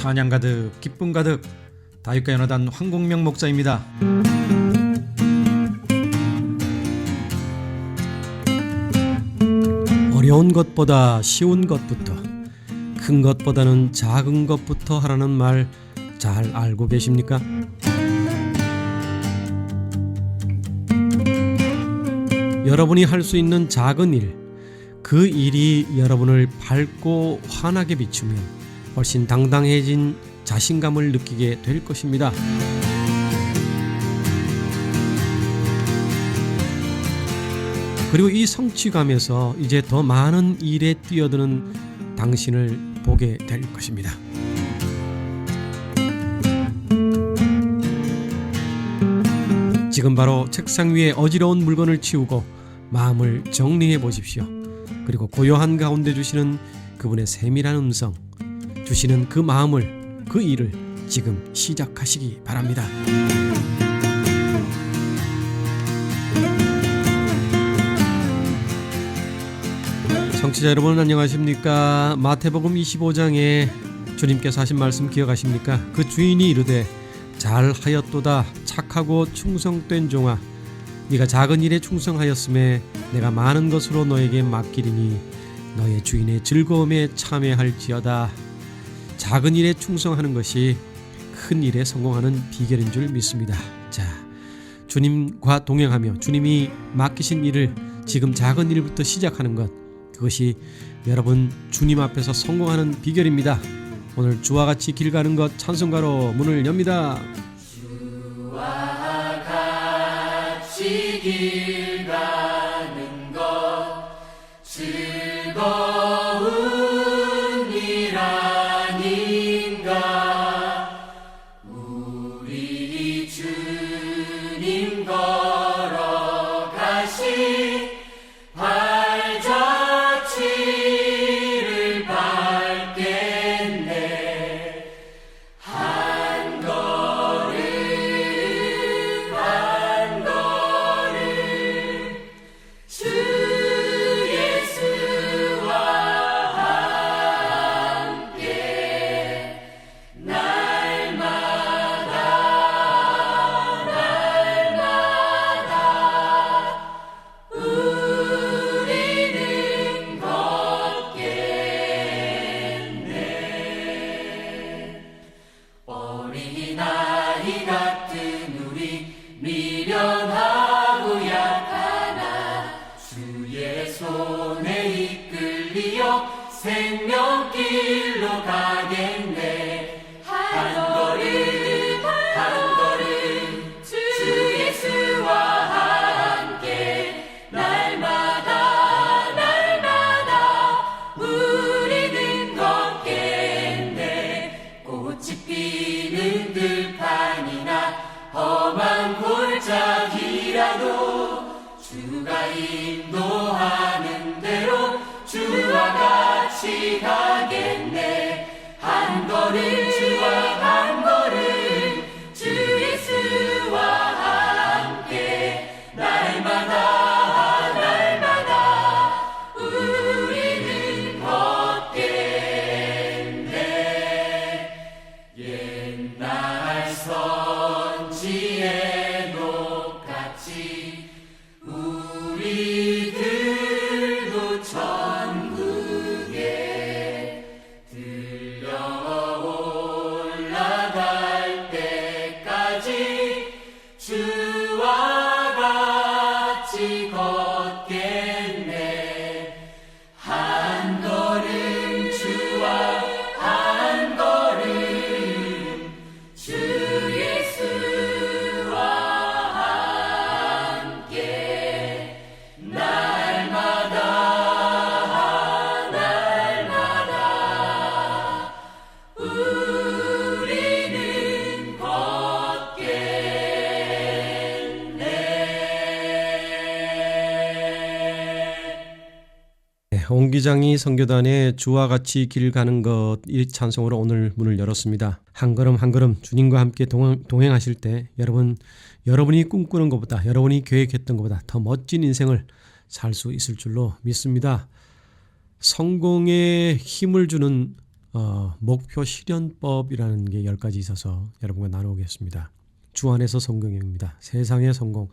찬양 가득 기쁨 가득 다윗과 연합단 황공명 목사입니다. 어려운 것보다 쉬운 것부터, 큰 것보다는 작은 것부터 하라는 말 잘 알고 계십니까? 여러분이 할 수 있는 작은 일, 그 일이 여러분을 밝고 환하게 비추면 훨씬 당당해진 자신감을 느끼게 될 것입니다. 그리고 이 성취감에서 이제 더 많은 일에 뛰어드는 당신을 보게 될 것입니다. 지금 바로 책상 위에 어지러운 물건을 치우고 마음을 정리해 보십시오. 그리고 고요한 가운데 주시는 그분의 세밀한 음성, 주시는 그 마음을, 그 일을 지금 시작하시기 바랍니다. 청취자 여러분 안녕하십니까? 마태복음 25장에 주님께서 하신 말씀 기억하십니까? 그 주인이 이르되 잘하였도다 착하고 충성된 종아, 네가 작은 일에 충성하였음에 내가 많은 것으로 너에게 맡기리니 너의 주인의 즐거움에 참여할지어다. 작은 일에 충성하는 것이 큰 일에 성공하는 비결인 줄 믿습니다. 자, 주님과 동행하며 주님이 맡기신 일을 지금 작은 일부터 시작하는 것, 그것이 여러분 주님 앞에서 성공하는 비결입니다. 오늘 주와 같이 길 가는 것 찬송가로 문을 엽니다. 주와 같이 길 가는 것 즐거운 일 아닌가. 우리 주님 걸어가신 발자취를 밟겠네. 한 걸음 한 걸음 주 예수와 함께 날마다 우리는 걷겠네. 어린아이 같은 우리 미련하고 약하나 주의 손에 이끌리어 생명길로 가겠네. 한 걸음 한 걸음 주 예수와 함께 날마다 우리는 걷겠네. 꽃이 피는 들판이나 험한 골짜기라도 주가 인도하는 대로 주와 같이 가겠네. 한 걸음 주와 한 걸음 주 예수와 함께 날마다 우리는 걷겠네. 옛날 선지의 녹같이 우리들도 천국에 들려 올라갈 때까지 주와 같이 걷겠네. 한 걸음 주와 한 걸음 주 예수와 함께 날마다 우리는 걷겠네. 옹 기장이 선교단의 주와 같이 길 가는 것 이 찬송으로 오늘 문을 열었습니다. 한 걸음 한 걸음 주님과 함께 동행하실 때 여러분이 꿈꾸는 것보다, 여러분이 계획했던 것보다 더 멋진 인생을 살 수 있을 줄로 믿습니다. 성공에 힘을 주는 목표 실현법이라는 게 10가지 있어서 여러분과 나누겠습니다. 주 안에서 성공입니다. 세상의 성공.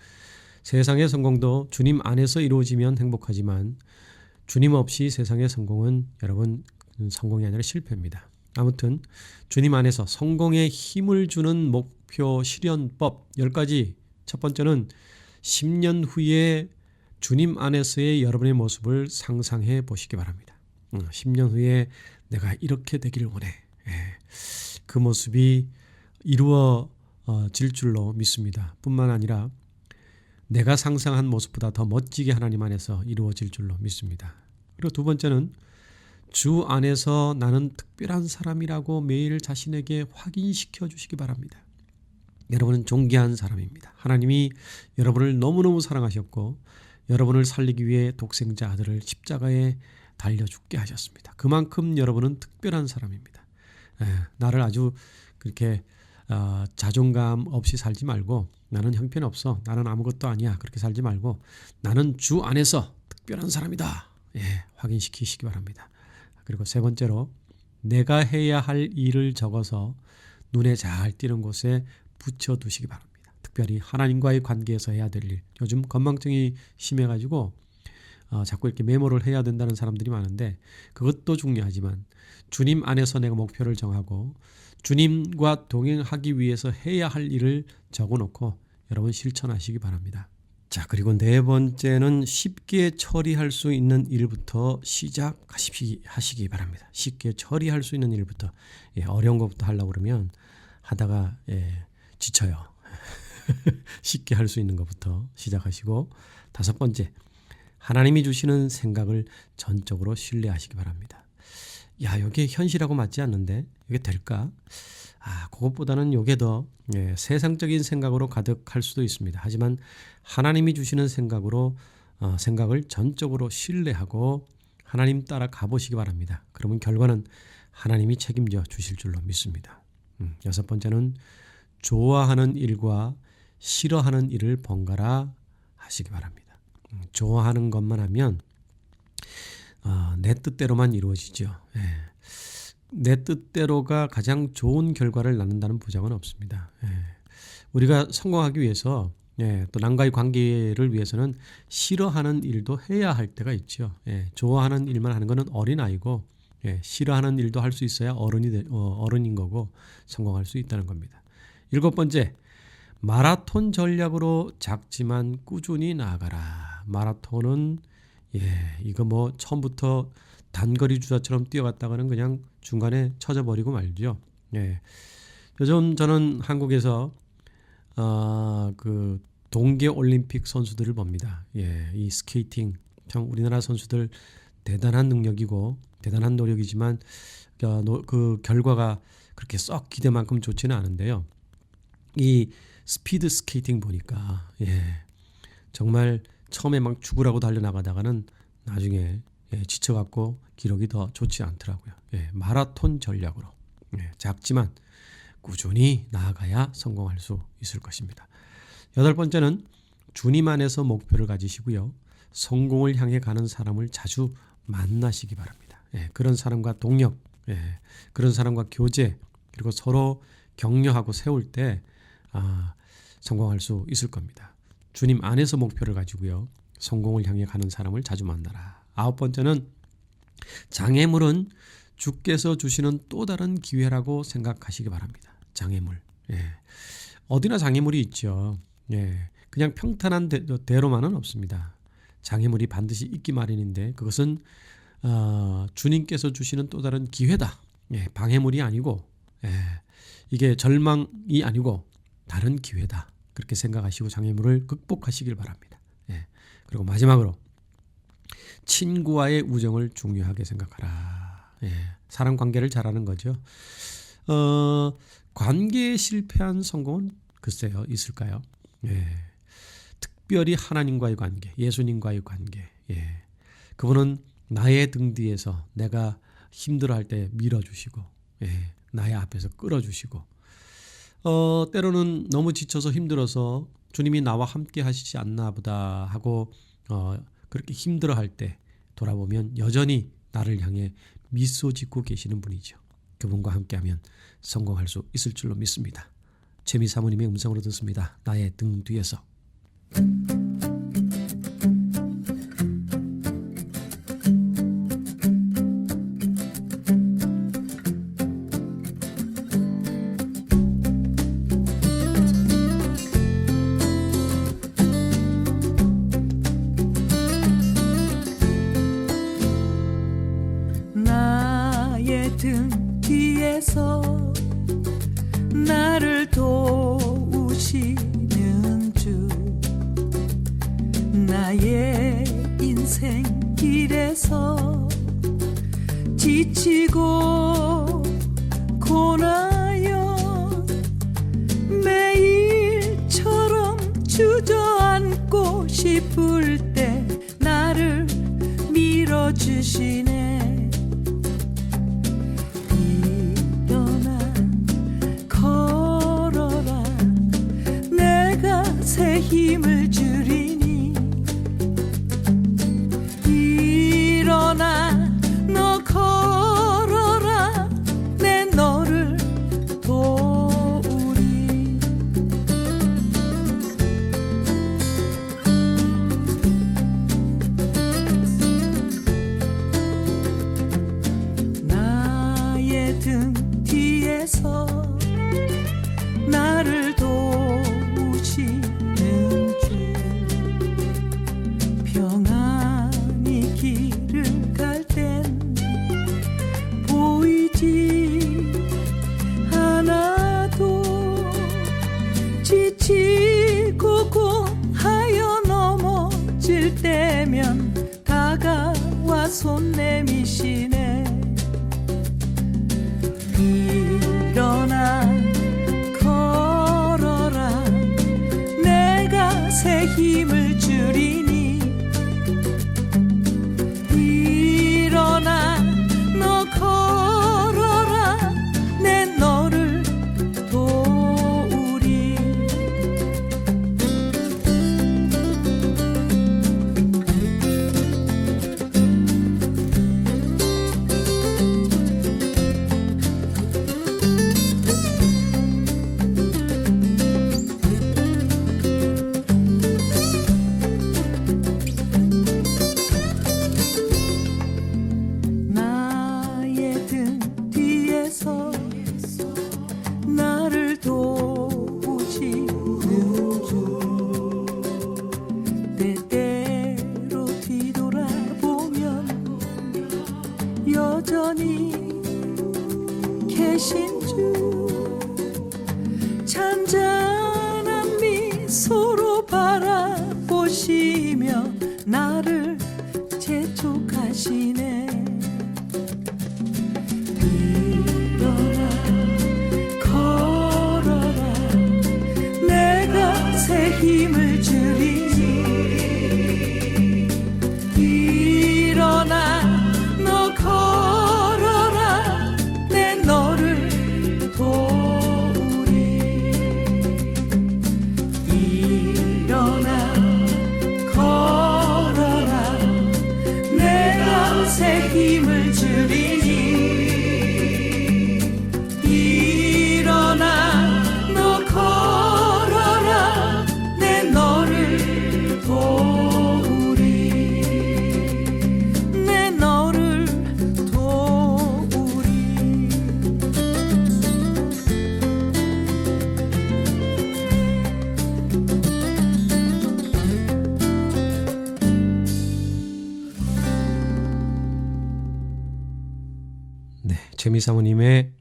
세상의 성공도 주님 안에서 이루어지면 행복하지만 주님 없이 세상의 성공은 여러분 성공이 아니라 실패입니다. 아무튼 주님 안에서 성공에 힘을 주는 목표 실현법 10가지. 첫 번째는 10년 후에 주님 안에서의 여러분의 모습을 상상해 보시기 바랍니다. 10년 후에 내가 이렇게 되기를 원해. 그 모습이 이루어질 줄로 믿습니다. 뿐만 아니라 내가 상상한 모습보다 더 멋지게 하나님 안에서 이루어질 줄로 믿습니다. 그리고 두 번째는 주 안에서 나는 특별한 사람이라고 매일 자신에게 확인시켜 주시기 바랍니다. 여러분은 존귀한 사람입니다. 하나님이 여러분을 너무너무 사랑하셨고 여러분을 살리기 위해 독생자 아들을 십자가에 달려 죽게 하셨습니다. 그만큼 여러분은 특별한 사람입니다. 나를 아주 그렇게 자존감 없이 살지 말고 나는 형편없어. 나는 아무것도 아니야. 그렇게 살지 말고 나는 주 안에서 특별한 사람이다. 확인시키시기 바랍니다. 그리고 세 번째로 내가 해야 할 일을 적어서 눈에 잘 띄는 곳에 붙여두시기 바랍니다. 특별히 하나님과의 관계에서 해야 될 일. 요즘 건망증이 심해가지고 자꾸 이렇게 메모를 해야 된다는 사람들이 많은데 그것도 중요하지만 주님 안에서 내가 목표를 정하고 주님과 동행하기 위해서 해야 할 일을 적어놓고 여러분 실천하시기 바랍니다. 자, 그리고 네 번째는 쉽게 처리할 수 있는 일부터 시작하시기 바랍니다. 쉽게 처리할 수 있는 일부터. 어려운 것부터 하려고 그러면 하다가 지쳐요. 쉽게 할 수 있는 것부터 시작하시고 다섯 번째, 하나님이 주시는 생각을 전적으로 신뢰하시기 바랍니다. 이게 현실하고 맞지 않는데 이게 될까? 그것보다는 이게 더 세상적인 생각으로 가득할 수도 있습니다. 하지만 하나님이 주시는 생각을 전적으로 신뢰하고 하나님 따라 가보시기 바랍니다. 그러면 결과는 하나님이 책임져 주실 줄로 믿습니다. 여섯 번째는 좋아하는 일과 싫어하는 일을 번갈아 하시기 바랍니다. 좋아하는 것만 하면 내 뜻대로만 이루어지죠. 내 뜻대로가 가장 좋은 결과를 낳는다는 보장은 없습니다. 우리가 성공하기 위해서 또 남과의 관계를 위해서는 싫어하는 일도 해야 할 때가 있죠. 좋아하는 일만 하는 것은 어린아이고 싫어하는 일도 할 수 있어야 어른인 거고 성공할 수 있다는 겁니다. 일곱 번째, 마라톤 전략으로 작지만 꾸준히 나아가라. 마라톤은 이거 뭐 처음부터 단거리 주자처럼 뛰어갔다가는 그냥 중간에 쳐져버리고 말죠. 요즘 저는 한국에서 그 동계 올림픽 선수들을 봅니다. 이 스케이팅 참 우리나라 선수들 대단한 능력이고 대단한 노력이지만 그 결과가 그렇게 썩 기대만큼 좋지는 않은데요. 이 스피드 스케이팅 보니까 정말 처음에 막 죽으라고 달려나가다가는 나중에 지쳐갖고 기록이 더 좋지 않더라고요. 마라톤 전략으로 작지만 꾸준히 나아가야 성공할 수 있을 것입니다. 여덟 번째는 주님 안에서 목표를 가지시고요. 성공을 향해 가는 사람을 자주 만나시기 바랍니다. 그런 사람과 동력, 그런 사람과 교제, 그리고 서로 격려하고 세울 때 성공할 수 있을 겁니다. 주님 안에서 목표를 가지고요. 성공을 향해 가는 사람을 자주 만나라. 아홉 번째는 장애물은 주께서 주시는 또 다른 기회라고 생각하시기 바랍니다. 장애물. 어디나 장애물이 있죠. 그냥 평탄한 대로만은 없습니다. 장애물이 반드시 있기 마련인데 그것은 주님께서 주시는 또 다른 기회다. 방해물이 아니고 이게 절망이 아니고 다른 기회다. 그렇게 생각하시고 장애물을 극복하시길 바랍니다. 그리고 마지막으로 친구와의 우정을 중요하게 생각하라. 사람 관계를 잘하는 거죠. 관계에 실패한 성공은 글쎄요 있을까요? 특별히 하나님과의 관계, 예수님과의 관계. 그분은 나의 등 뒤에서 내가 힘들어할 때 밀어주시고 나의 앞에서 끌어주시고 때로는 너무 지쳐서 힘들어서 주님이 나와 함께 하시지 않나 보다 하고 그렇게 힘들어할 때 돌아보면 여전히 나를 향해 미소 짓고 계시는 분이죠. 그분과 함께하면 성공할 수 있을 줄로 믿습니다. 최미 사모님의 음성으로 듣습니다. 나의 등 뒤에서. 나의 등 뒤에서 나를 도우시는 주, 나의 인생 길에서 지치고 고나여 매일처럼 주저앉고 싶을 때 나를 밀어주시네. 새 힘을 주리니 일어나 너 걸어라 내 너를 도우리. 나의 등 뒤에서 나를 도우시 평안히 길을 갈 땐 보이지 않아도 지치고 고하여 넘어질 때면 다가와 손 내미시네. 일어나 걸어라 내가 새 힘을 주리니 일어나 너 걸어라 내 너를 도우리. 나의 등 뒤에서 나를 도우시는 주, 때때로 뒤돌아보면 여전히 계신 주, 잔잔한 미소로 바라보시며 나를 재촉하시네. 일어나 걸어라 내가 새 힘을 주리니 일어나 너 걸어라 내 너를 도우리. 일어나 걸어라 내가 새 힘을 주리니 일어나 너 걸어라 내 너를 도우리. 내 너를 도우리. 네, 최미 사모님의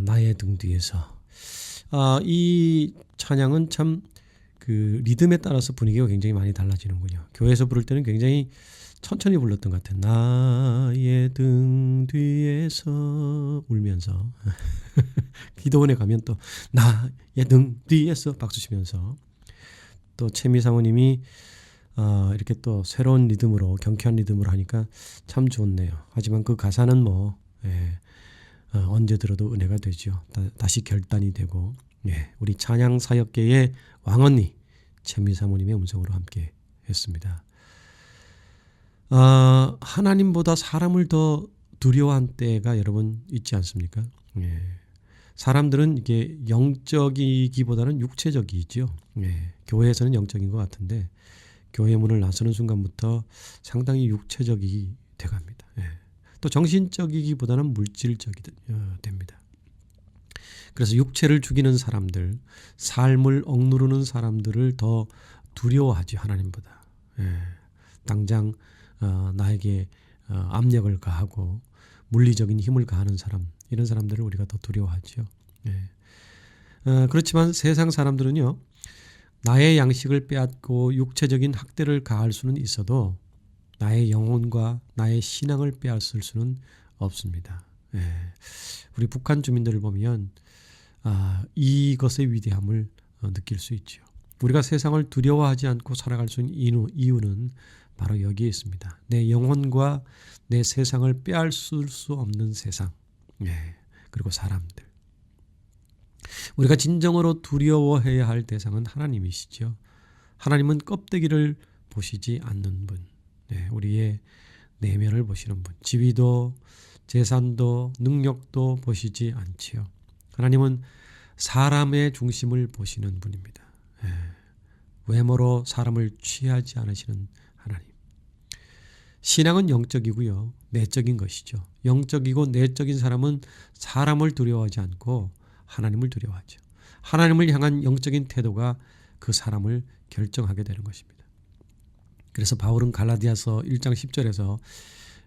나의 등 뒤에서. 이 찬양은 참 그 리듬에 따라서 분위기가 굉장히 많이 달라지는군요. 교회에서 부를 때는 굉장히 천천히 불렀던 것 같아요. 나의 등 뒤에서 울면서 기도원에 가면 또 나의 등 뒤에서 박수 치면서, 또 최미 사모님이 이렇게 또 새로운 리듬으로, 경쾌한 리듬으로 하니까 참 좋네요. 하지만 그 가사는 뭐 언제 들어도 은혜가 되죠. 다시 결단이 되고, 우리 찬양 사역계의 왕언니 최미 사모님의 음성으로 함께 했습니다. 하나님보다 사람을 더 두려워한 때가 여러분 있지 않습니까? 예. 사람들은 이게 영적이기보다는 육체적이죠. 예. 교회에서는 영적인 것 같은데 교회 문을 나서는 순간부터 상당히 육체적이 돼갑니다. 예. 또 정신적이기보다는 물질적이 됩니다. 그래서 육체를 죽이는 사람들, 삶을 억누르는 사람들을 더 두려워하지 하나님보다. 예. 당장 나에게 압력을 가하고 물리적인 힘을 가하는 사람, 이런 사람들을 우리가 더 두려워하죠. 예. 그렇지만 세상 사람들은요, 나의 양식을 빼앗고 육체적인 학대를 가할 수는 있어도 나의 영혼과 나의 신앙을 빼앗을 수는 없습니다. 예. 우리 북한 주민들을 보면 이것의 위대함을 느낄 수 있죠. 우리가 세상을 두려워하지 않고 살아갈 수 있는 이유는 바로 여기에 있습니다. 내 영혼과 내 세상을 빼앗을 수 없는 세상, 예. 그리고 사람들. 우리가 진정으로 두려워해야 할 대상은 하나님이시죠. 하나님은 껍데기를 보시지 않는 분, 네, 우리의 내면을 보시는 분, 지위도 재산도 능력도 보시지 않지요. 하나님은 사람의 중심을 보시는 분입니다. 예, 외모로 사람을 취하지 않으시는 하나님. 신앙은 영적이고요, 내적인 것이죠. 영적이고 내적인 사람은 사람을 두려워하지 않고 하나님을 두려워하죠. 하나님을 향한 영적인 태도가 그 사람을 결정하게 되는 것입니다. 그래서 바울은 갈라디아서 1장 10절에서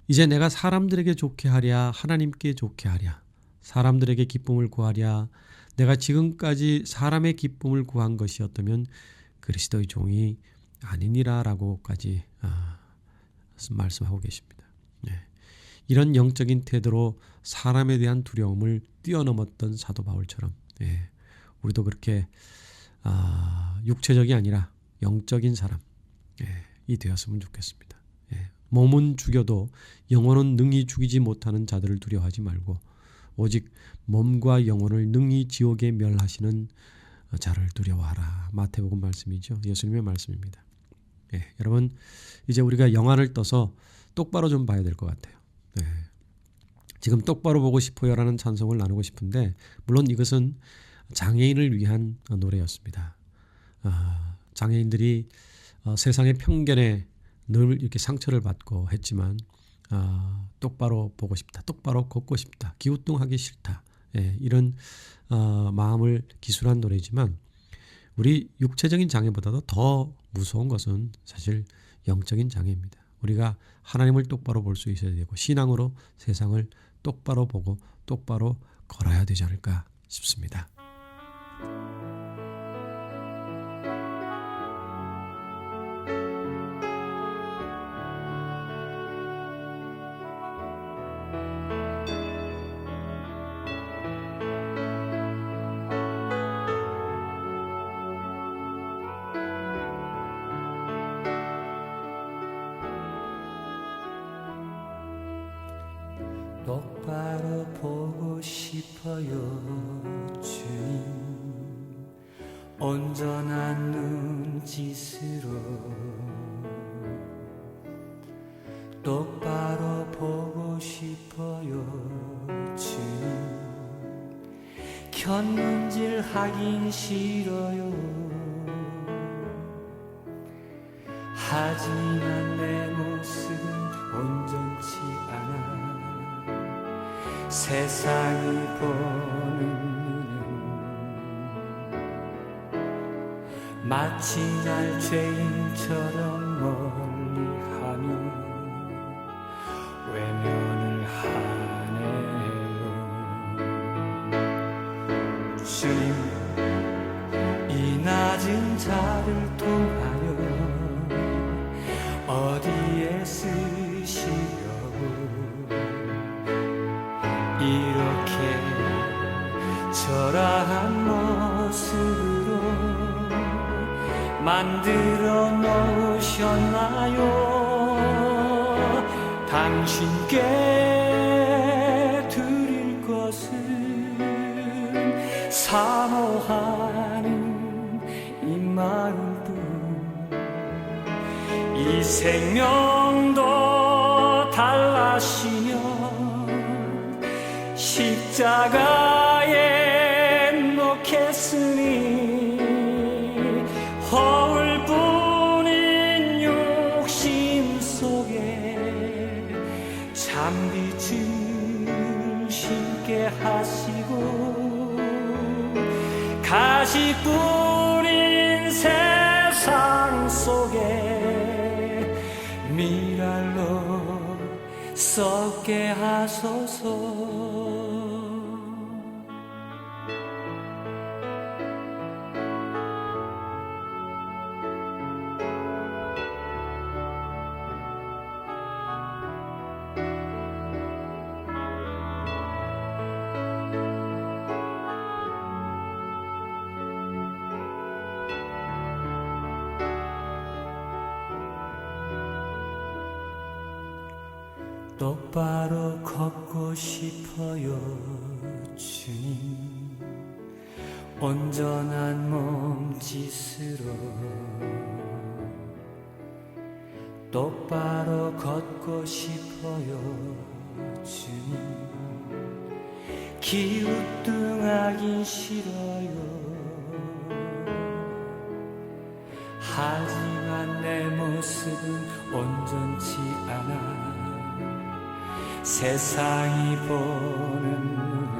이제 내가 사람들에게 좋게 하랴 하나님께 좋게 하랴 사람들에게 기쁨을 구하랴 내가 지금까지 사람의 기쁨을 구한 것이었다면 그리스도의 종이 아니니라 라고까지 말씀하고 계십니다. 네. 이런 영적인 태도로 사람에 대한 두려움을 뛰어넘었던 사도 바울처럼 우리도 그렇게 육체적이 아니라 영적인 사람이 되었으면 좋겠습니다. 몸은 죽여도 영혼은 능히 죽이지 못하는 자들을 두려워하지 말고 오직 몸과 영혼을 능히 지옥에 멸하시는 자를 두려워하라. 마태복음 말씀이죠. 예수님의 말씀입니다. 여러분 이제 우리가 영안을 떠서 똑바로 좀 봐야 될 것 같아요. 지금 똑바로 보고 싶어요라는 찬송을 나누고 싶은데 물론 이것은 장애인을 위한 노래였습니다. 장애인들이 세상의 편견에 늘 이렇게 상처를 받고 했지만 똑바로 보고 싶다, 똑바로 걷고 싶다, 기우뚱하기 싫다, 이런 마음을 기술한 노래지만 우리 육체적인 장애보다도 더 무서운 것은 사실 영적인 장애입니다. 우리가 하나님을 똑바로 볼 수 있어야 되고 신앙으로 세상을 똑바로 보고 똑바로 걸어야 되지 않을까 싶습니다. 똑바로 보고 싶어요 주님 온전한 눈짓으로 똑바로 보고 싶어요 주님 견문질 하긴 싫어요 하지만 내 모습은 온전치 않아 세상이 보는 눈은 마치 날 죄인처럼 멀리하며 외면을 하네요. 주님 이 낮은 자를 통하여 어디에 쓰시려고 이렇게 초라한 모습으로 만들어 놓으셨나요? 당신께 드릴 것은 사모하는 이 마음뿐 이 생명도 달라시며 십자가 십자가에 놓겠으니 허울뿐인 욕심 속에 잔빛을 심게 하시고 가시뿐인 세상 속에 미랄로 썩게 하소서. 똑바로 걷고 싶어요 주님 온전한 몸짓으로 똑바로 걷고 싶어요 주님 기우뚱하긴 싫어요 하지만 내 모습은 온전치 않아 세상이 보는 눈은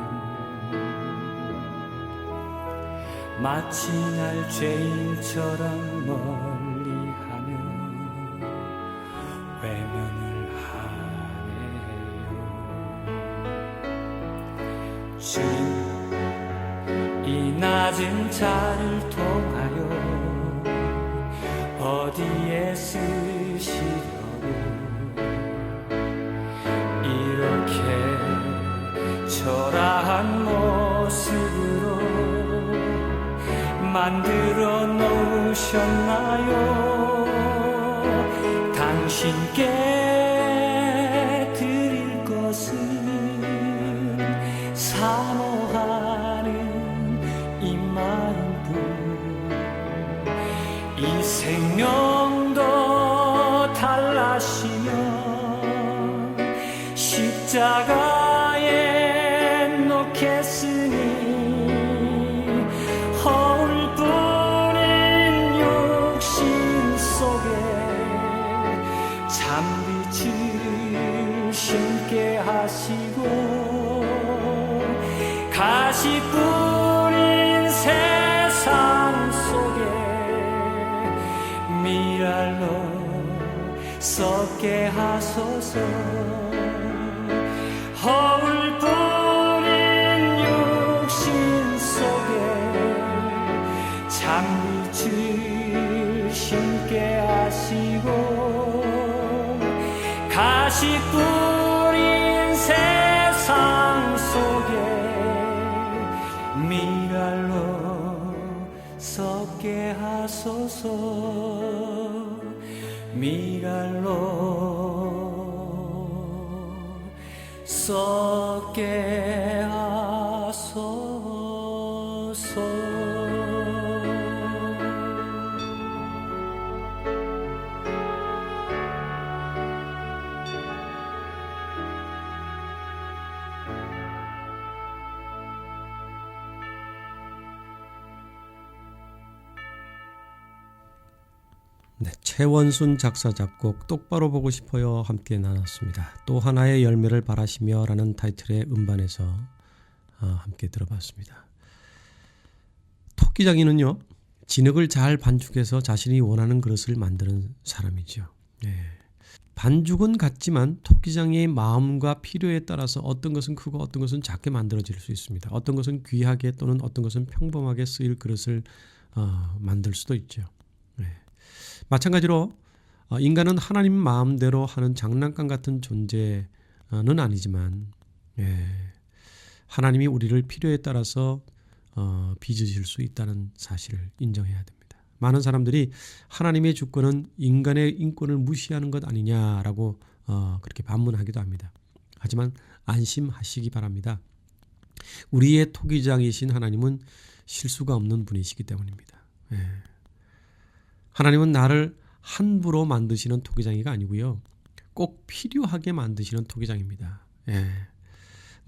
마치 날 죄인처럼 멀리하며 외면을 하네요. 주님 이 낮은 자를 통하여 어디에 쓰시려고 이렇게 초라한 모습으로 만들어 놓으셨나요? 당신께 드릴 것은 사모하는 이 마음뿐 이 생명도 달라시면 십자가에 놓겠으니 허울뿐인 욕심 속에 잔빛을 심게 하시고 가시뿐인 세상 속에 미랄로 썩게 하소서. 허울뿐인 욕심 속에 잔빛을 심게 하시고 가시뿐인 세상 속에 미랄로 썩게 하소서. 미랄로 썩게 하소서. 네, 최원순 작사 작곡 똑바로 보고 싶어요 함께 나눴습니다. 또 하나의 열매를 바라시며 라는 타이틀의 음반에서 함께 들어봤습니다. 토끼장이는요 진흙을 잘 반죽해서 자신이 원하는 그릇을 만드는 사람이죠. 반죽은 같지만 토끼장이의 마음과 필요에 따라서 어떤 것은 크고 어떤 것은 작게 만들어질 수 있습니다. 어떤 것은 귀하게 또는 어떤 것은 평범하게 쓰일 그릇을 만들 수도 있죠. 마찬가지로 인간은 하나님 마음대로 하는 장난감 같은 존재는 아니지만 하나님이 우리를 필요에 따라서 빚으실 수 있다는 사실을 인정해야 됩니다. 많은 사람들이 하나님의 주권은 인간의 인권을 무시하는 것 아니냐라고 그렇게 반문하기도 합니다. 하지만 안심하시기 바랍니다. 우리의 토기장이신 하나님은 실수가 없는 분이시기 때문입니다. 하나님은 나를 함부로 만드시는 토기장이가 아니고요. 꼭 필요하게 만드시는 토기장입니다.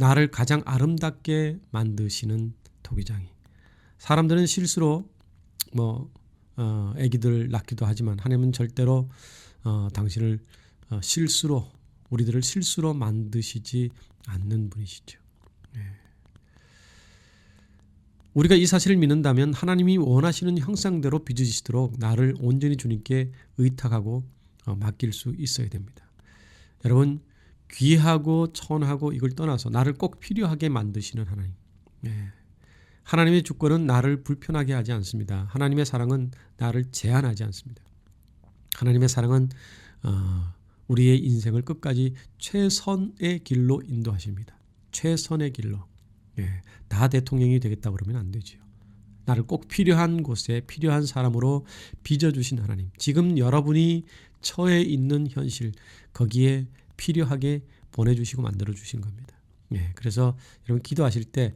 나를 가장 아름답게 만드시는 토기장이. 사람들은 실수로 아기들 낳기도 하지만 하나님은 절대로 당신을 실수로, 우리들을 실수로 만드시지 않는 분이시죠. 우리가 이 사실을 믿는다면 하나님이 원하시는 형상대로 빚으시도록 나를 온전히 주님께 의탁하고 맡길 수 있어야 됩니다. 여러분, 귀하고 천하고 이걸 떠나서 나를 꼭 필요하게 만드시는 하나님. 하나님의 주권은 나를 불편하게 하지 않습니다. 하나님의 사랑은 나를 제한하지 않습니다. 하나님의 사랑은 우리의 인생을 끝까지 최선의 길로 인도하십니다. 최선의 길로. 다 대통령이 되겠다고 그러면 안 되지요. 나를 꼭 필요한 곳에 필요한 사람으로 빚어주신 하나님. 지금 여러분이 처해 있는 현실, 거기에 필요하게 보내주시고 만들어주신 겁니다. 그래서 여러분 기도하실 때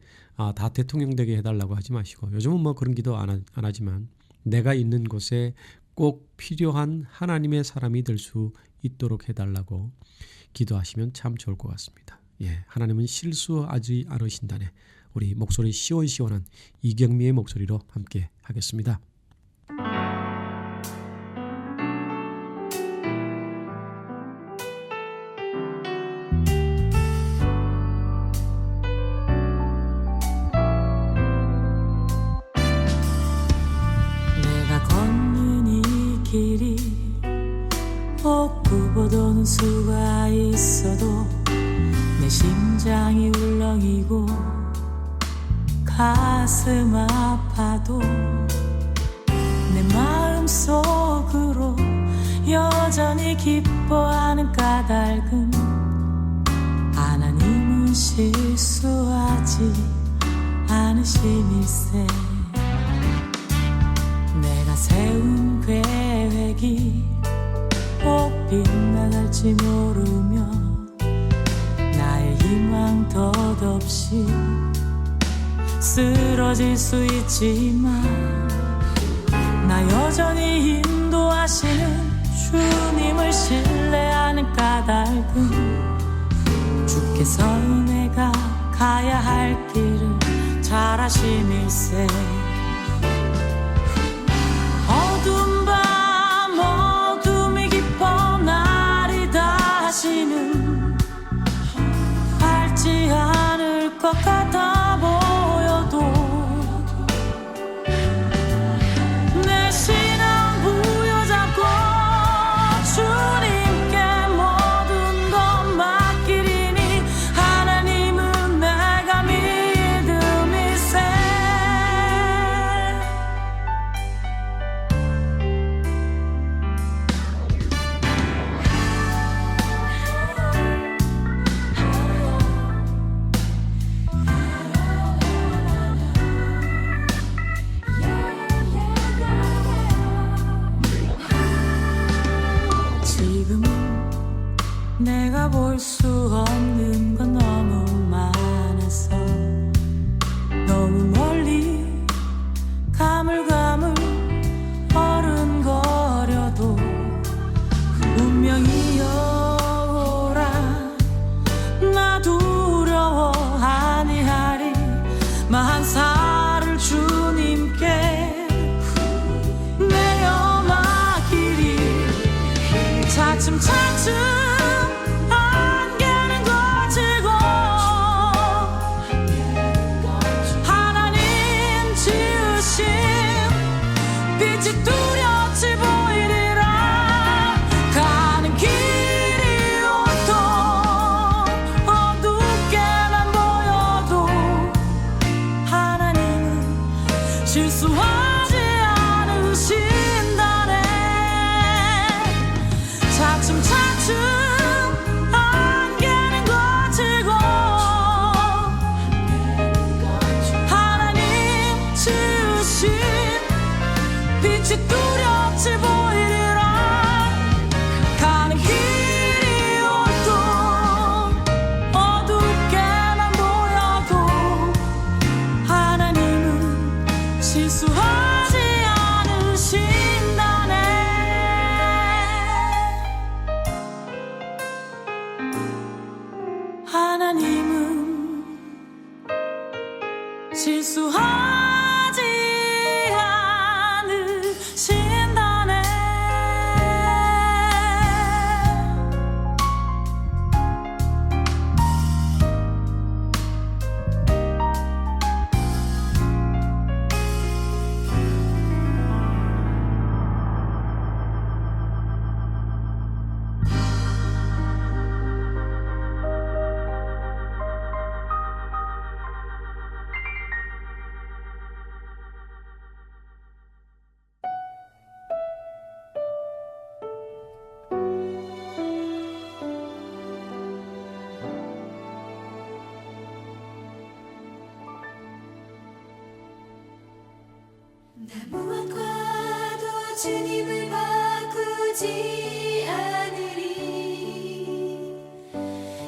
다 대통령 되게 해달라고 하지 마시고, 요즘은 그런 기도 안 하지만 내가 있는 곳에 꼭 필요한 하나님의 사람이 될 수 있도록 해달라고 기도하시면 참 좋을 것 같습니다. 하나님은 실수하지 않으신다네. 우리 목소리 시원시원한 이경미의 목소리로 함께 하겠습니다. 내가 걷는 이 길이 헛구보도는 수가 있어도 내 심장이 울렁이고 가슴 아파도 내 마음속으로 여전히 기뻐하는 까닭은 하나님은 실수하지 않으심일세. 내가 세운 계획이 꼭 빗나갈지 모르며 나의 희망 덧없이 쓰러질 수 있지만 나 여전히 인도하시는 주님을 신뢰하는 까닭은 주께서 내가 가야 할 길을 잘 아심일세. 어두운 밤 어둠이 깊어 날이 다시는 밝지 않을 것 같아 보여도 내 신앙 부여잡고 주님께 모든 것 맡기리니 하나님은 내가 믿음일세. 지금은 내가 볼 수 없는 건 너무 많아서 너무 멀리 가물가물 어른거려도 운명이여라 나 두려워 아니하리. 마한 살을 주님께 내어 맡기리. 차츰차츰 안개는 거치고 하나님 지으신 빛이 뚜렷이 보이리라. 가는 길이 온통 어둡게만 보여도 하나님은 실수하지 않으신다네. 차츰차츰 안개는 거치고 하나님 지으신 빛이 뚜렷이 보이리라. 가는 길이 온통 어둡게만 보여도 하나님은 실수하지 않으신다네. 하나님은 주님을 바꾸지 않으리.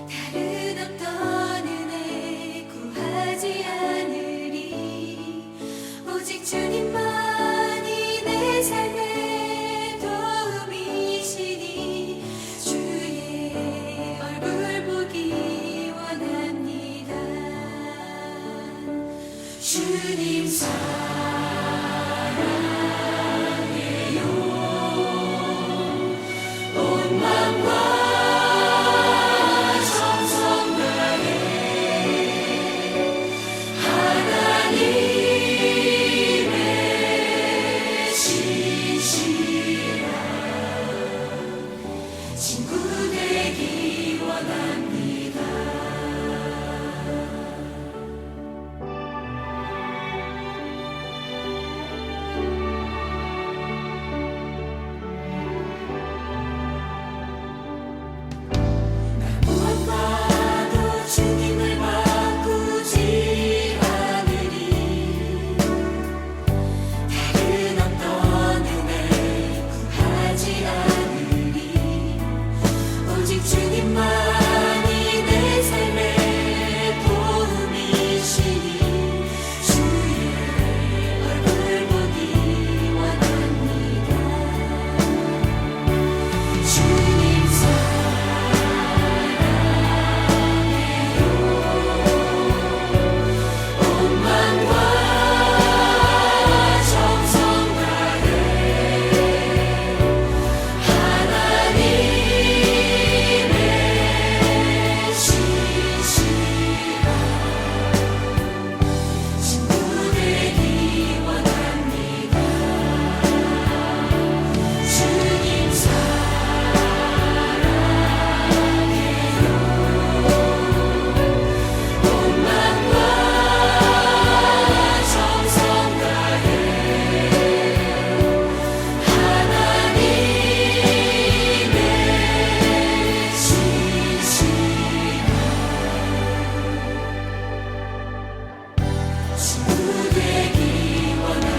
다른 어떤 은혜 구하지 않으리. 오직 주님만이 내 삶의 도움이시니 주의 얼굴 보기 원합니다. 주님 온 마음과 정성 다해 하나님의 신실한 친구 되기 원합니다. 무엇과도 주님을 바꾸지 않으리. 다른 어떤 은혜 구하지 않으리. 오직 주님만이 내 삶의 도움이시니 주의 얼굴 보기 원합니다. 주님 온 마음과 정성 다해 하나님의 신실한 친구 되기 원합니다. 주님 온 마음과 정성 다해 하나님의 신실한 친구 되기 원합니다.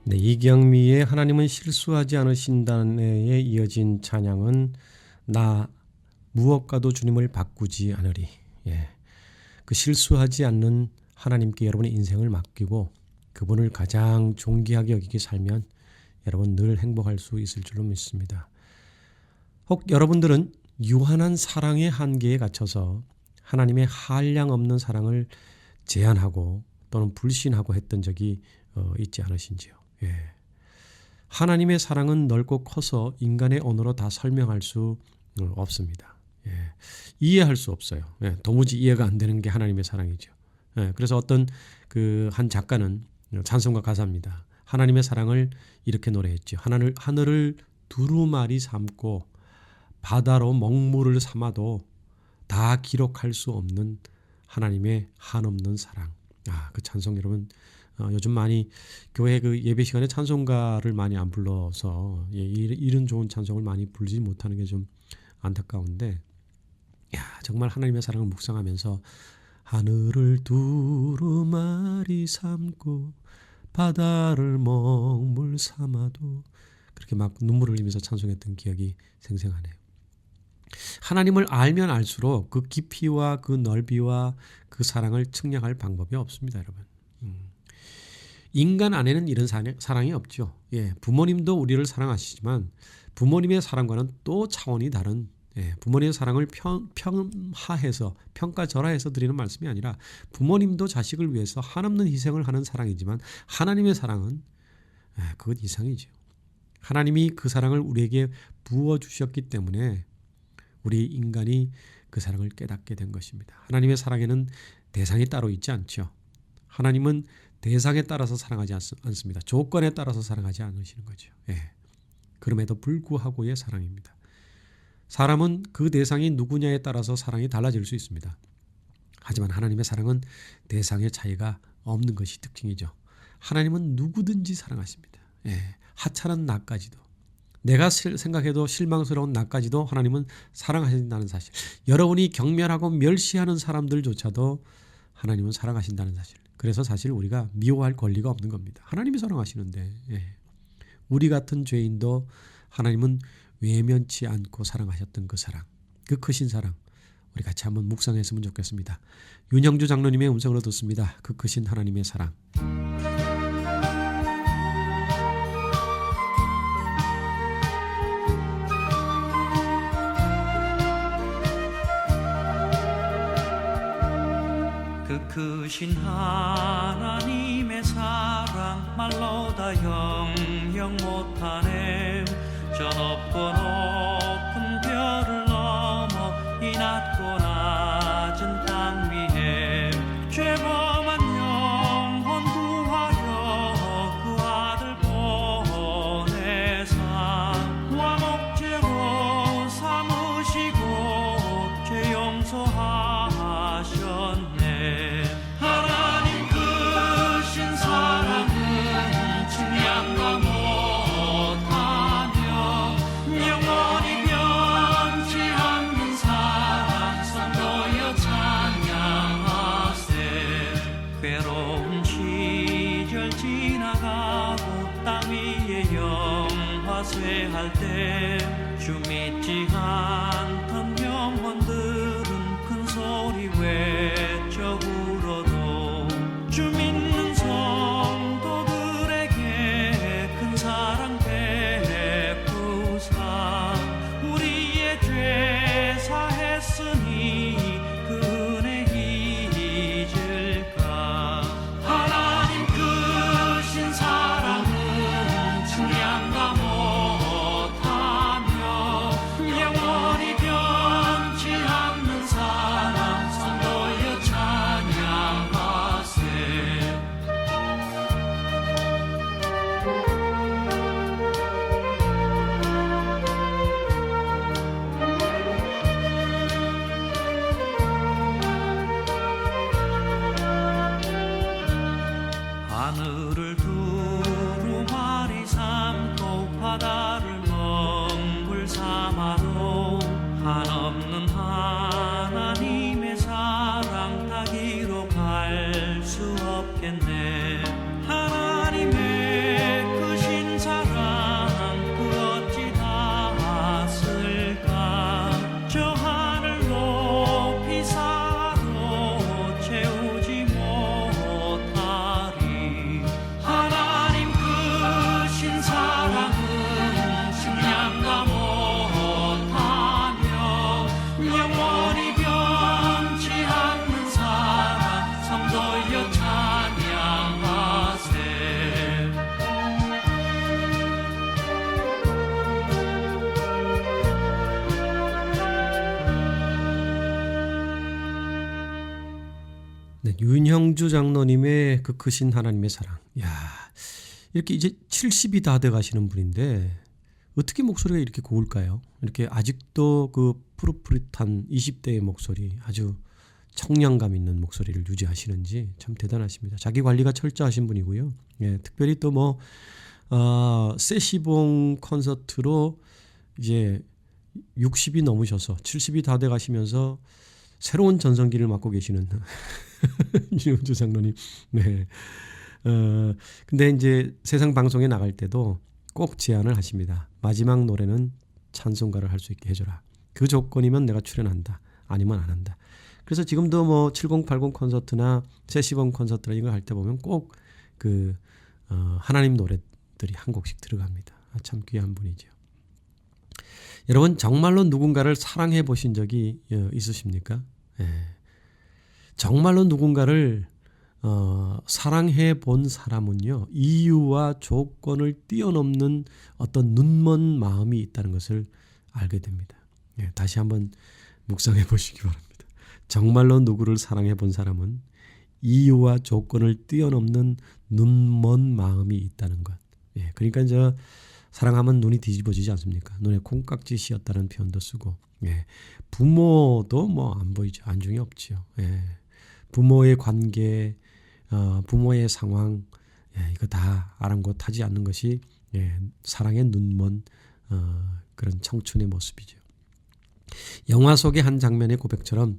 네, 이경미의 하나님은 실수하지 않으신다네에 이어진 찬양은 나 무엇과도 주님을 바꾸지 않으리. 예, 그 실수하지 않는 하나님께 여러분의 인생을 맡기고 그분을 가장 존귀하게 여기게 살면 여러분 늘 행복할 수 있을 줄로 믿습니다. 혹 여러분들은 유한한 사랑의 한계에 갇혀서 하나님의 한량없는 사랑을 제한하고 또는 불신하고 했던 적이 있지 않으신지요? 예. 하나님의 사랑은 넓고 커서 인간의 언어로 다 설명할 수 없습니다. 예. 이해할 수 없어요. 예. 도무지 이해가 안 되는 게 하나님의 사랑이죠. 예. 그래서 어떤 그 한 작가는 찬송가 가사입니다. 하나님의 사랑을 이렇게 노래했죠. 하늘을 두루마리 삼고 바다로 먹물을 삼아도 다 기록할 수 없는 하나님의 한없는 사랑. 그 찬송 여러분 요즘 많이 교회 그 예배 시간에 찬송가를 많이 안 불러서 이런 좋은 찬송을 많이 부르지 못하는 게 좀 안타까운데, 정말 하나님의 사랑을 묵상하면서 하늘을 두루마리 삼고 바다를 먹물 삼아도 그렇게 막 눈물을 흘리면서 찬송했던 기억이 생생하네요. 하나님을 알면 알수록 그 깊이와 그 넓이와 그 사랑을 측량할 방법이 없습니다, 여러분. 인간 안에는 이런 사랑이 없죠. 예, 부모님도 우리를 사랑하시지만 부모님의 사랑과는 또 차원이 다른, 부모님의 사랑을 평하해서 평가절하해서 드리는 말씀이 아니라 부모님도 자식을 위해서 한없는 희생을 하는 사랑이지만 하나님의 사랑은 그것 이상이죠. 하나님이 그 사랑을 우리에게 부어주셨기 때문에 우리 인간이 그 사랑을 깨닫게 된 것입니다. 하나님의 사랑에는 대상이 따로 있지 않죠. 하나님은 대상에 따라서 사랑하지 않습니다. 조건에 따라서 사랑하지 않으시는 거죠. 그럼에도 불구하고의 사랑입니다. 사람은 그 대상이 누구냐에 따라서 사랑이 달라질 수 있습니다. 하지만 하나님의 사랑은 대상의 차이가 없는 것이 특징이죠. 하나님은 누구든지 사랑하십니다. 하찮은 나까지도, 내가 생각해도 실망스러운 나까지도 하나님은 사랑하신다는 사실, 여러분이 경멸하고 멸시하는 사람들조차도 하나님은 사랑하신다는 사실, 그래서 사실 우리가 미워할 권리가 없는 겁니다. 하나님이 사랑하시는데 우리 같은 죄인도 하나님은 외면치 않고 사랑하셨던 그 사랑, 그 크신 사랑, 우리 같이 한번 묵상했으면 좋겠습니다. 윤형주 장로님의 음성으로 듣습니다. 그 크신 하나님의 사랑. 그 크신 하나님의 사랑 말로 다 영영 못하네. 저 높고 높은 별을 넘어 이 낮고 낮은 땅 위에 죄범한 영혼 구하여 그 아들 보내사 와목제로 삼으시고 죄 용서하셨네. 하나님 크신 사랑은 측량과 못하며 영원히 변치 않는 사랑 선보여 찬양하세. 괴로운 시절 지나가고 땅 위에 영화쇠할 때 주 믿지 않던 영혼들은 큰 소리 외쳐 울어도 주 믿는 성도들에게 큰 사랑 베푸사 우리의 죄 사했으니 그 은혜 잊을까. 하나님 크신 사랑은 측량과 못하며 영원히 변치 않는 사랑 선보여 찬양하세. 하늘을 두루마리 삼고 바다를 먹물 삼아도 한없는 하나님의 사랑 다 기록할 수 없겠네. 하나님의 크신 사랑 그 어찌 닿았을까. 저 하늘 높이 쌓아도 채우지 못하리. 하나님 크신 사랑은 측량과 못하며 영원히 변치 않는 사랑 성도여 찬양하세. 네, 윤형주 장로님의 그 크신 하나님의 사랑. 야, 이렇게 이제 70이 다 돼 가시는 분인데 어떻게 목소리가 이렇게 고울까요? 이렇게 아직도 그 푸릇푸릇한 20대의 목소리, 아주 청량감 있는 목소리를 유지하시는지 참 대단하십니다. 자기 관리가 철저하신 분이고요. 특별히 또 뭐 세시봉 콘서트로 이제 60이 넘으셔서 70이 다 돼 가시면서 새로운 전성기를 맡고 계시는 윤형주 장로님. 네. 근데 이제 세상 방송에 나갈 때도 꼭 제안을 하십니다. 마지막 노래는 찬송가를 할 수 있게 해줘라. 그 조건이면 내가 출연한다. 아니면 안 한다. 그래서 지금도 뭐 7080 콘서트나 세시봉 콘서트나 이거 할 때 보면 꼭 그 하나님 노래들이 한 곡씩 들어갑니다. 참 귀한 분이죠. 여러분 정말로 누군가를 사랑해 보신 적이 있으십니까? 정말로 누군가를 사랑해 본 사람은요, 이유와 조건을 뛰어넘는 어떤 눈먼 마음이 있다는 것을 알게 됩니다. 다시 한번 묵상해 보시기 바랍니다. 정말로 누구를 사랑해 본 사람은 이유와 조건을 뛰어넘는 눈먼 마음이 있다는 것. 그러니까 사랑하면 눈이 뒤집어지지 않습니까? 눈에 콩깍지 씌었다는 표현도 쓰고, 부모도 뭐 안 보이죠. 안중에 없지요. 부모의 관계, 부모의 상황, 이거 다 아랑곳하지 않는 것이 사랑의 눈먼 그런 청춘의 모습이죠. 영화 속의 한 장면의 고백처럼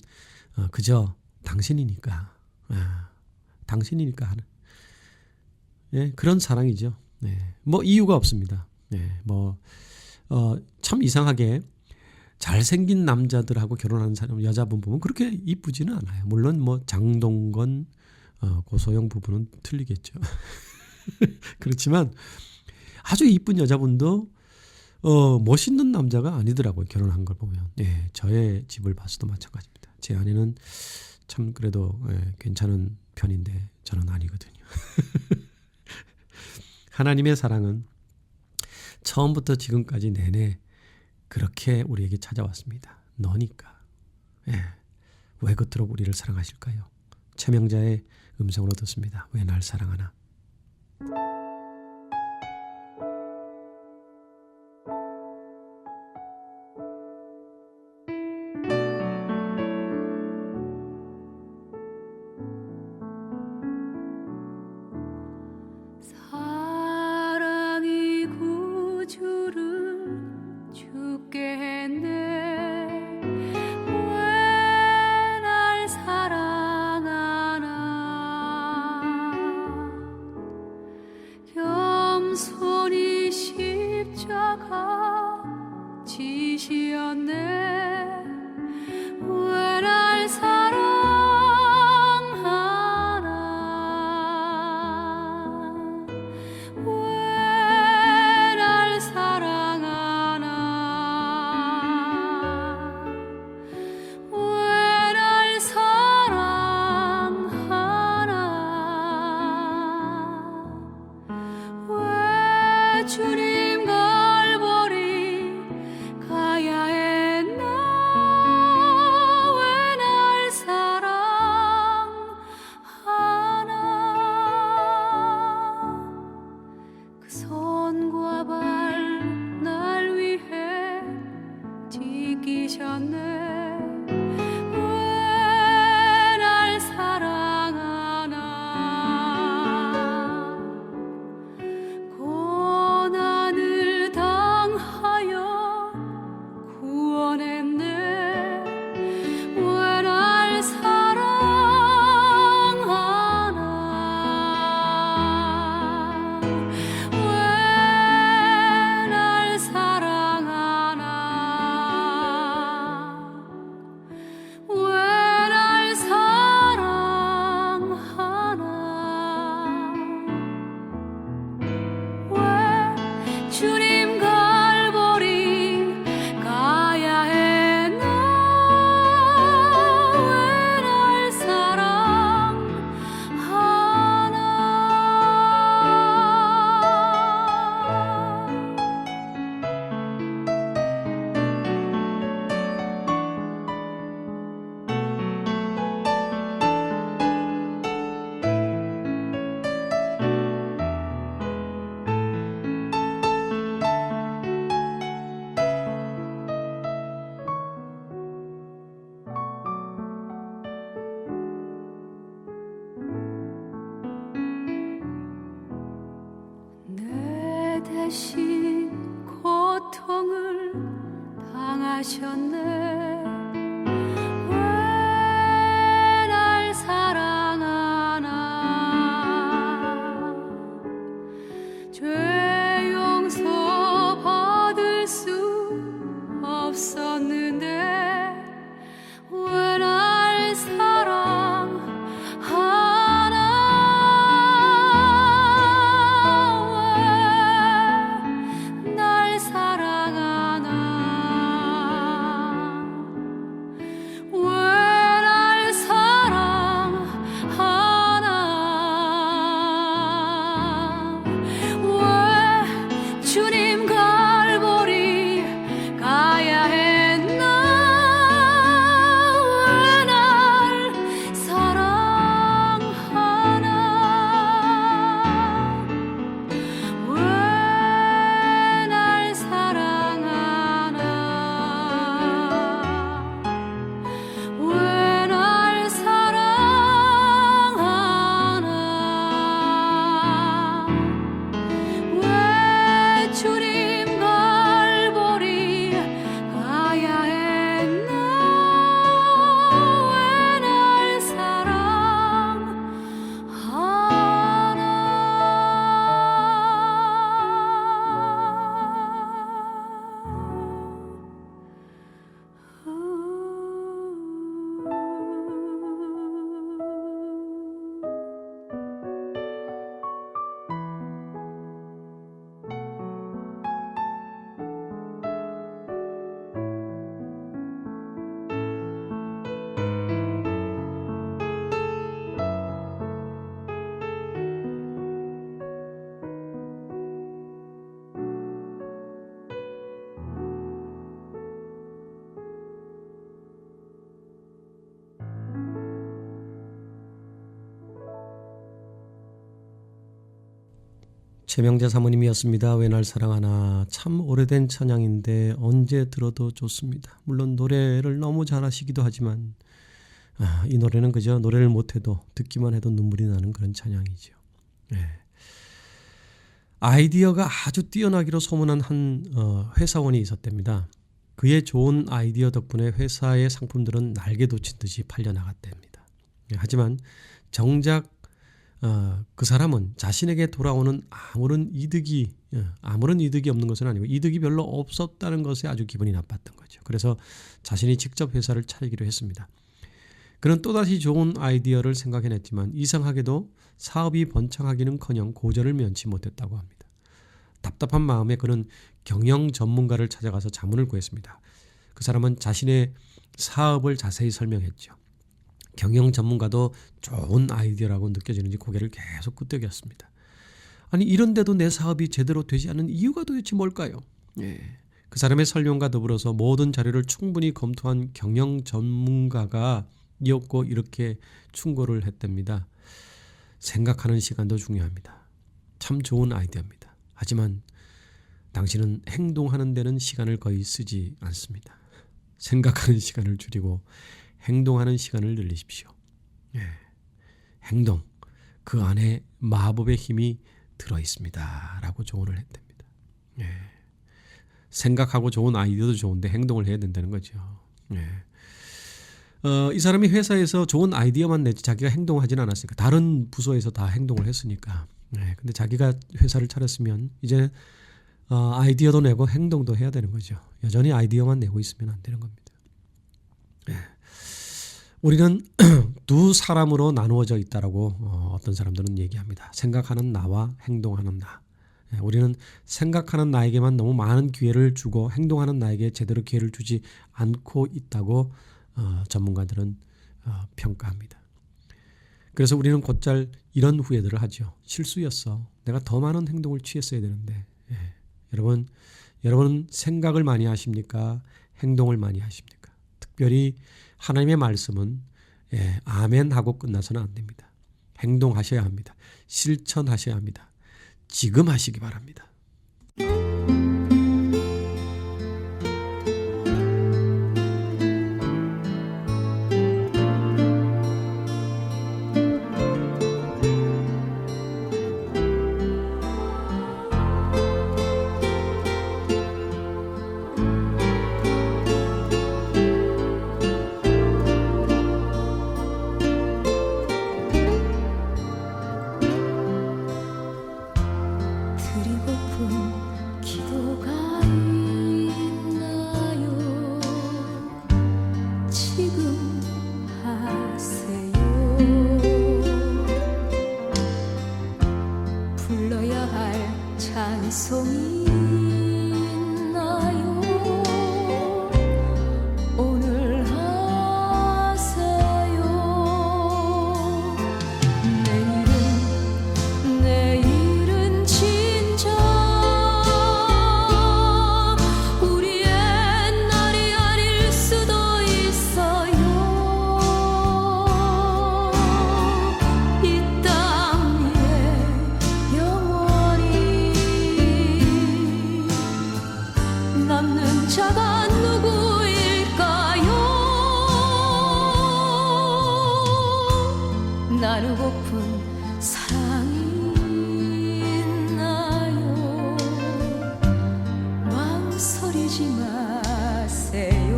그저 당신이니까 하는 그런 사랑이죠. 뭐 이유가 없습니다. 참 이상하게 잘생긴 남자들하고 결혼하는 사람, 여자분 보면 그렇게 이쁘지는 않아요. 물론 뭐 장동건, 고소영 부부는 틀리겠죠. 그렇지만 아주 이쁜 여자분도 멋있는 남자가 아니더라고요. 결혼한 걸 보면. 저의 집을 봐서도 마찬가지입니다. 제 아내는 참 그래도 괜찮은 편인데 저는 아니거든요. 하나님의 사랑은 처음부터 지금까지 내내 그렇게 우리에게 찾아왔습니다. 너니까. 왜 그토록 우리를 사랑하실까요? 최명자의 음성으로 듣습니다. 왜 날 사랑하나? 사랑이 구주를 죽게 했네 왜 날 사랑하나 겸손히 십자가 지시었네 왜 날 사랑하나 왜 날 사랑하나 왜 날 사랑하나 왜 주님 갈보리 가야 했나 왜 날 사랑하나 그 손과 발 날 위해 지키셨네 왜 날 사랑하나 고난을 당하여 구원했네 왜 날 사랑하나 왜 날 사랑하나 왜 날 사랑하나 왜 주님 갈보리 가야 했나 왜 날 내 대신 고통을 당하셨네 왜 날 사랑하나 죄 용서 받을 수 없었는데 왜 날 사랑하나 왜 날 사랑하나 최명재 사모님이었습니다. 왜 날 사랑하나. 참 오래된 찬양인데 언제 들어도 좋습니다. 물론 노래를 너무 잘하시기도 하지만 이 노래는 그저 노래를 못해도 듣기만 해도 눈물이 나는 그런 찬양이죠. 네. 아이디어가 아주 뛰어나기로 소문난 한 회사원이 있었답니다. 그의 좋은 아이디어 덕분에 회사의 상품들은 날개 돋친 듯이 팔려나갔답니다. 하지만 정작 그 사람은 자신에게 돌아오는 아무런 이득이 없는 것은 아니고 이득이 별로 없었다는 것에 아주 기분이 나빴던 거죠. 그래서 자신이 직접 회사를 차리기로 했습니다. 그는 또다시 좋은 아이디어를 생각해냈지만 이상하게도 사업이 번창하기는커녕 고전을 면치 못했다고 합니다. 답답한 마음에 그는 경영 전문가를 찾아가서 자문을 구했습니다. 그 사람은 자신의 사업을 자세히 설명했죠. 경영 전문가도 좋은 아이디어라고 느껴지는지 고개를 계속 끄덕였습니다. 아니 이런데도 내 사업이 제대로 되지 않는 이유가 도대체 뭘까요? 그 사람의 설명과 더불어서 모든 자료를 충분히 검토한 경영 전문가가 이었고 이렇게 충고를 했답니다. 생각하는 시간도 중요합니다. 참 좋은 아이디어입니다. 하지만 당신은 행동하는 데는 시간을 거의 쓰지 않습니다. 생각하는 시간을 줄이고 행동하는 시간을 늘리십시오. 행동, 그 안에 마법의 힘이 들어있습니다. 라고 조언을 했답니다. 생각하고 좋은 아이디어도 좋은데 행동을 해야 된다는 거죠. 이 사람이 회사에서 좋은 아이디어만 내지 자기가 행동하지는 않았으니까 다른 부서에서 다 행동을 했으니까 근데 자기가 회사를 차렸으면 이제 아이디어도 내고 행동도 해야 되는 거죠. 여전히 아이디어만 내고 있으면 안 되는 겁니다. 우리는 두 사람으로 나누어져 있다라고 어떤 사람들은 얘기합니다. 생각하는 나와 행동하는 나. 우리는 생각하는 나에게만 너무 많은 기회를 주고 행동하는 나에게 제대로 기회를 주지 않고 있다고 전문가들은 평가합니다. 그래서 우리는 곧잘 이런 후회들을 하죠. 실수였어. 내가 더 많은 행동을 취했어야 되는데. 여러분 생각을 많이 하십니까? 행동을 많이 하십니까? 특별히 하나님의 말씀은 아멘 하고 끝나서는 안 됩니다. 행동하셔야 합니다. 실천하셔야 합니다. 지금 하시기 바랍니다. 드리고픈 기도가 있나요? 지금 하세요. 불러야 할 찬송이 있나요? 오늘 하세요. 내일은 진짜 우리의 날이 아닐 수도 있어요. 이 땅 위에 영원히 남는 자가 누구일까요? 나누고픈 사랑이 있나요? 망설이지 마세요.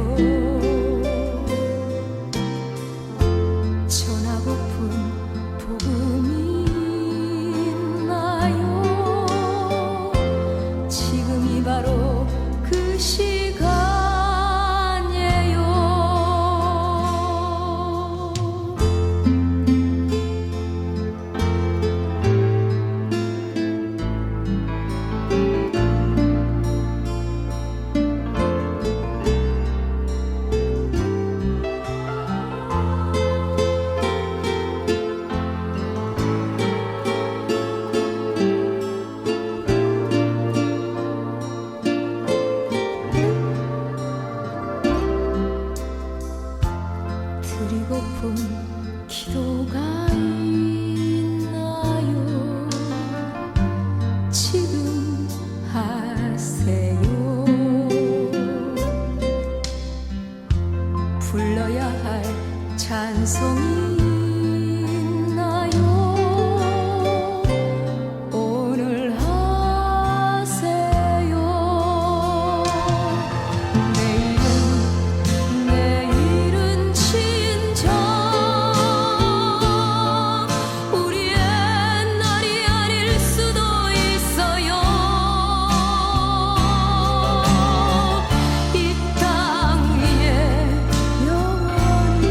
전하고픈 복음이 있나요? 지금이 바로 그 시간이에요. 드리고픈 기도가 있나요? 찬송이 있나요? 오늘 하세요. 내일은 진짜 우리의 날이 아닐 수도 있어요. 이 땅 위에 영원히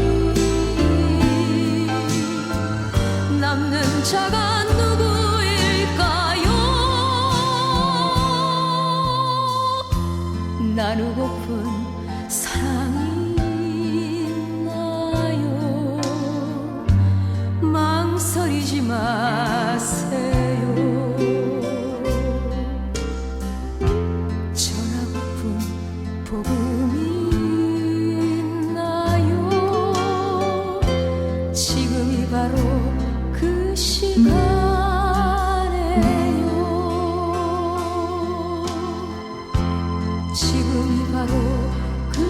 남는 자가 누구일까요? 나누고픈 사랑이 있나요? 망설이지 마세요. 전하고픈 복음이 있나요? 지금이 바로 그 시간에요. 지금이 바로 그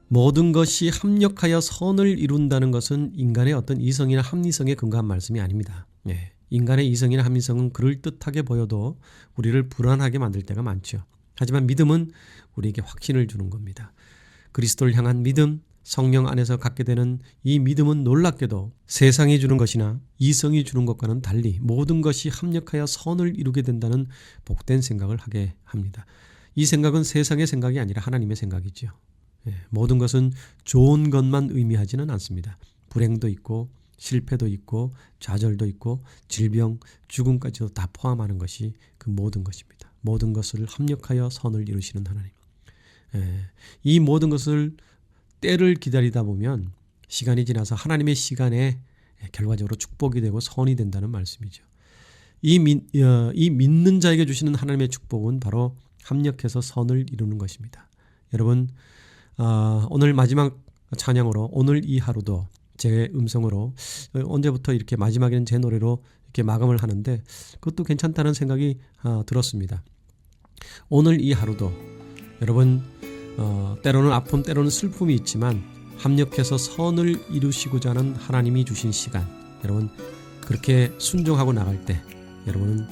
모든 것이 합력하여 선을 이룬다는 것은 인간의 어떤 이성이나 합리성에 근거한 말씀이 아닙니다. 인간의 이성이나 합리성은 그럴듯하게 보여도 우리를 불안하게 만들 때가 많죠. 하지만 믿음은 우리에게 확신을 주는 겁니다. 그리스도를 향한 믿음, 성령 안에서 갖게 되는 이 믿음은 놀랍게도 세상이 주는 것이나 이성이 주는 것과는 달리 모든 것이 합력하여 선을 이루게 된다는 복된 생각을 하게 합니다. 이 생각은 세상의 생각이 아니라 하나님의 생각이죠. 모든 것은 좋은 것만 의미하지는 않습니다. 불행도 있고 실패도 있고 좌절도 있고 질병, 죽음까지도 다 포함하는 것이 그 모든 것입니다. 모든 것을 합력하여 선을 이루시는 하나님. 이 모든 것을 때를 기다리다 보면 시간이 지나서 하나님의 시간에 결과적으로 축복이 되고 선이 된다는 말씀이죠. 이 믿는 자에게 주시는 하나님의 축복은 바로 합력해서 선을 이루는 것입니다. 여러분, 오늘 마지막 찬양으로 오늘 이 하루도 제 음성으로 언제부터 이렇게 마지막에는 제 노래로 이렇게 마감을 하는데 그것도 괜찮다는 생각이 들었습니다. 오늘 이 하루도 여러분 때로는 아픔 때로는 슬픔이 있지만 합력해서 선을 이루시고자 하는 하나님이 주신 시간, 여러분 그렇게 순종하고 나갈 때 여러분은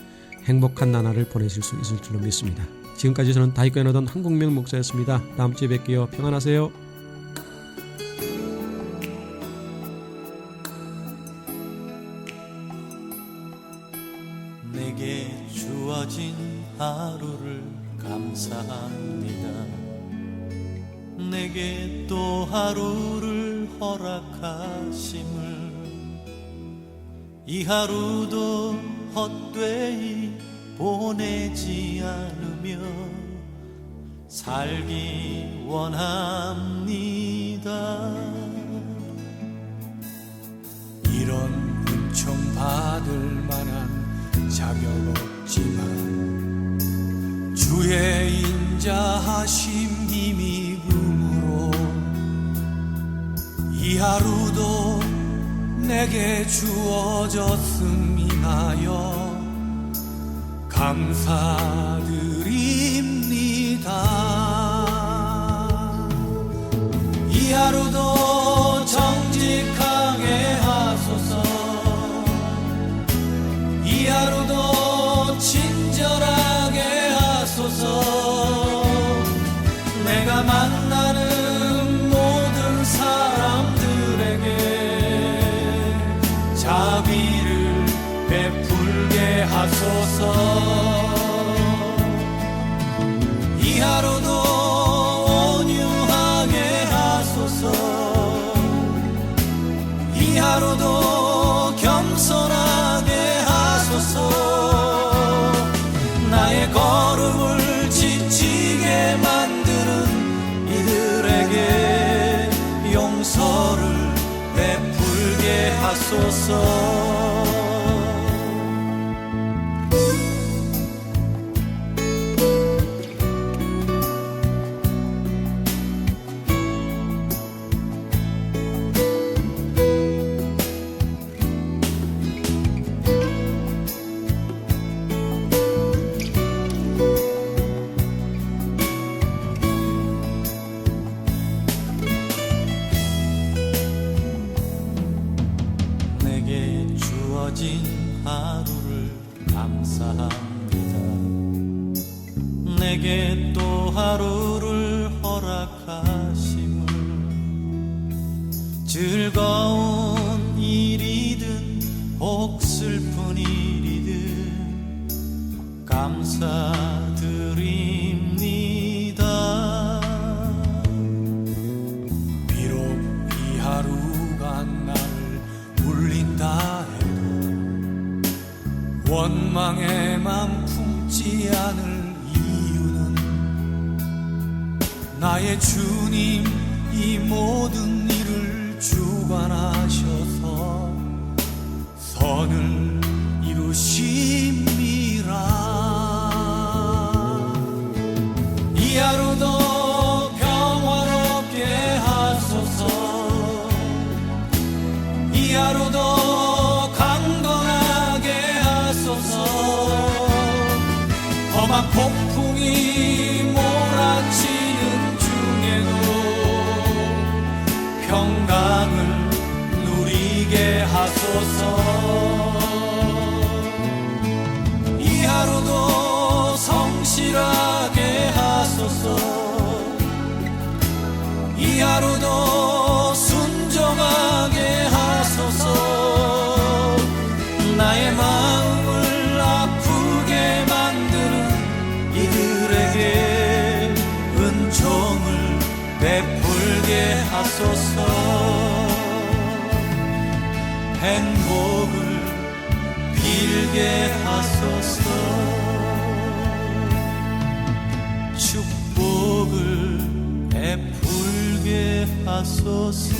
행복한 나날을 보내실 수 있을 줄로 믿습니다. 지금까지 저는 다윗교회 나던 한국명 목사였습니다. 다음 주에 뵐게요. 평안하세요. 내게 주어진 하루를 감사합니다. 내게 또 하루를 허락하심을, 이 하루도 헛되이 보내지 않으며 살기 원합니다. 이런 은총 받을 만한 자격 없지만 주의 인자하심 힘입음으로 이 하루도 내게 주어졌음이나여 감사드립니다. 이 하루도 정직하게 하소서. 이 하루도 친절하게 하소서. 내가 만나는 모든 사람들에게 자비를 베풀게 하소서. 이 하루도 온유하게 하소서. 이 하루도 겸손하게 하소서. 나의 걸음을 지치게 만드는 이들에게 용서를 베풀게 하소서. 하루를 허락하심을 즐거운 일이든 혹 슬픈 일이든 감사드립니다. 비록 이 하루가 나를 울린다 해도 원망의 맘 품지 않을 나의 주님 이 모든 일을 주관하셔서 선을 이루심이라. 이 하루도 평화롭게 하소서. 이 하루도 강건하게 하소서. 험한 폭풍이 몰아치는 평강을 누리게 하소서. 이 하루도 성실하게 하소서. 이 하루도 순종하게 하소서. 나의 마음을 아프게 만드는 이들에게 은총을 베풀게 하소서. 행복을 빌게 하소서. 축복을 베풀게 하소서.